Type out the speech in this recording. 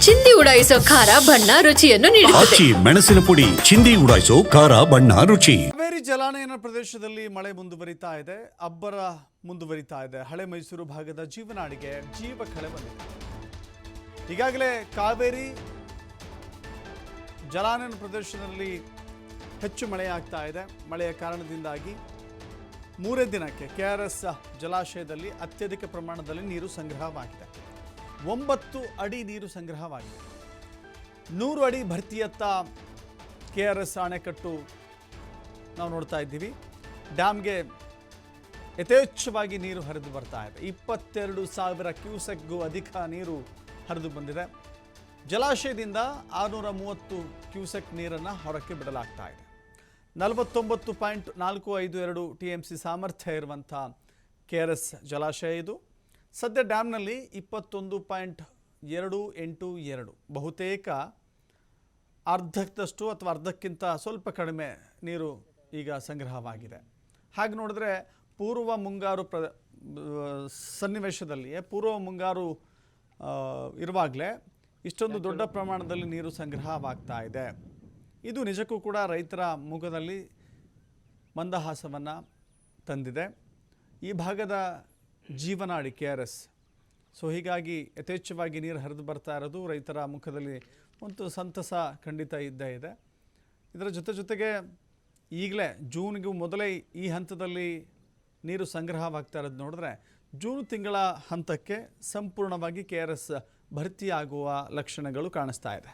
ಚಿಂದಿ ಉಡಾಯಿಸೋ ಖಾರ ಬಣ್ಣ ರುಚಿಯನ್ನು ನೀಡುತ್ತದೆ. ಆಚಿ ಮೆಣಸಿನ ಪುಡಿ ಚಿಂದಿ ಉಡಾಯಿಸೋ ಖಾರ ಬಣ್ಣ ರುಚಿ. ಕಾವೇರಿ ಜಲಾನಯನ ಪ್ರದೇಶದಲ್ಲಿ ಮಳೆ ಮುಂದುವರಿತಾ ಇದೆ, ಅಬ್ಬರ ಮುಂದುವರಿತಾ ಇದೆ. ಹಳೆ ಮೈಸೂರು ಭಾಗದ ಜೀವನಾಡಿಗೆ ಜೀವ ಕಳೆ ಬಂದಿದೆ. ಈಗಾಗಲೇ ಕಾವೇರಿ ಜಲಾನಯನ ಪ್ರದೇಶದಲ್ಲಿ ಹೆಚ್ಚು ಮಳೆಯಾಗ್ತಾ ಇದೆ. ಮಳೆಯ ಕಾರಣದಿಂದಾಗಿ ಮೂರೇ ದಿನಕ್ಕೆ KRS ಜಲಾಶಯದಲ್ಲಿ ಅತ್ಯಧಿಕ ಪ್ರಮಾಣದಲ್ಲಿ ನೀರು ಸಂಗ್ರಹವಾಗಿದೆ. 9 ಅಡಿ ನೀರು ಸಂಗ್ರಹವಾಗಿದೆ. 100 ಅಡಿ ಭರ್ತಿಯತ್ತ KRS ಅಣೆಕಟ್ಟು ನಾವು ನೋಡ್ತಾ ಇದ್ದೀವಿ. ಡ್ಯಾಮ್ಗೆ ಯಥೇಚ್ಛವಾಗಿ ನೀರು ಹರಿದು ಬರ್ತಾ ಇದೆ. 22,000 ಕ್ಯೂಸೆಕ್ಗೂ ಅಧಿಕ ನೀರು ಹರಿದು ಬಂದಿದೆ. ಜಲಾಶಯದಿಂದ 630 ಕ್ಯೂಸೆಕ್ ನೀರನ್ನು ಹೊರಕ್ಕೆ ಬಿಡಲಾಗ್ತಾ ಇದೆ. 49.452 TMC ಸಾಮರ್ಥ್ಯ ಇರುವಂಥ KRS ಜಲಾಶಯ ಇದು. ಸದ್ಯ ಡ್ಯಾಮ್ನಲ್ಲಿ 21.282 ಬಹುತೇಕ ಅರ್ಧದಷ್ಟು ಅಥವಾ ಅರ್ಧಕ್ಕಿಂತ ಸ್ವಲ್ಪ ಕಡಿಮೆ ನೀರು ಈಗ ಸಂಗ್ರಹವಾಗಿದೆ. ಹಾಗೆ ನೋಡಿದ್ರೆ ಪೂರ್ವ ಮುಂಗಾರು ಸನ್ನಿವೇಶದಲ್ಲಿಯೇ ಪೂರ್ವ ಮುಂಗಾರು ಇರುವಾಗಲೇ ಇಷ್ಟೊಂದು ದೊಡ್ಡ ಪ್ರಮಾಣದಲ್ಲಿ ನೀರು ಸಂಗ್ರಹವಾಗ್ತಾ ಇದೆ. ಇದು ನಿಜಕ್ಕೂ ಕೂಡ ರೈತರ ಮುಖದಲ್ಲಿ ಮಂದಹಾಸವನ್ನು ತಂದಿದೆ. ಈ ಭಾಗದ ಜೀವನಾಡಿ KRS. ಸೊ ಹೀಗಾಗಿ ಯಥೇಚ್ಛವಾಗಿ ನೀರು ಹರಿದು ಬರ್ತಾ ಇರೋದು ರೈತರ ಮುಖದಲ್ಲಿ ಒಂದು ಸಂತಸ ಖಂಡಿತ ಇದ್ದೇ ಇದೆ. ಇದರ ಜೊತೆಗೆ ಈಗಲೇ ಜೂನ್ಗೂ ಮೊದಲೇ ಈ ಹಂತದಲ್ಲಿ ನೀರು ಸಂಗ್ರಹವಾಗ್ತಾ ಇರೋದು ನೋಡಿದ್ರೆ ಜೂನ್ ತಿಂಗಳ ಹಂತಕ್ಕೆ ಸಂಪೂರ್ಣವಾಗಿ KRS ಭರ್ತಿಯಾಗುವ ಲಕ್ಷಣಗಳು ಕಾಣಿಸ್ತಾ ಇದೆ.